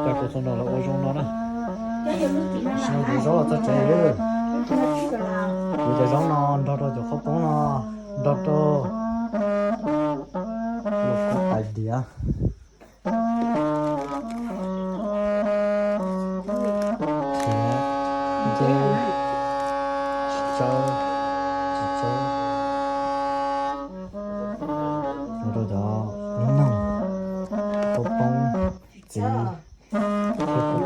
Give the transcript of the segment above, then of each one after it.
cái cuộc sống đó là ôi trong đó nè xong thì gió ta chạy rồi bây giờ gió non đó rồi không có nó đó đó lúc có tài địa chị cho rồi đó nông có bông chị cái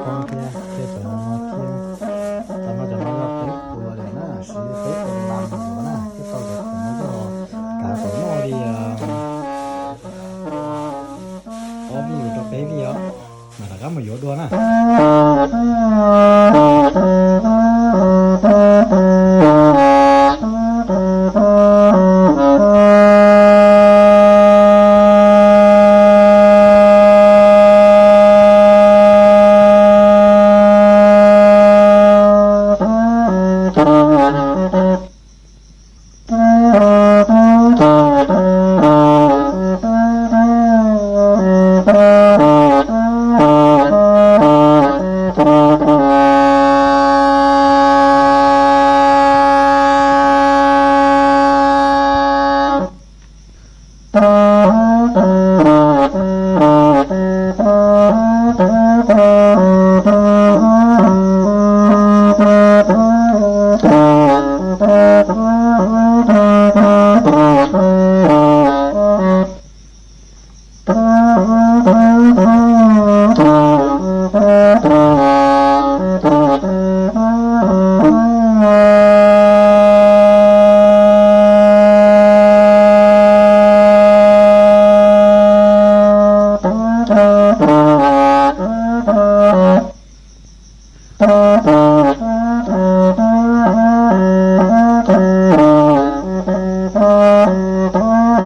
con kia cái chỗ nó kia tao nói cho nó là tết của này nó xí tết của làm gì đó nè cái tao được nó cho cả tổ nó đi có ví cho bé đi đó mà là cái mà vô đua nè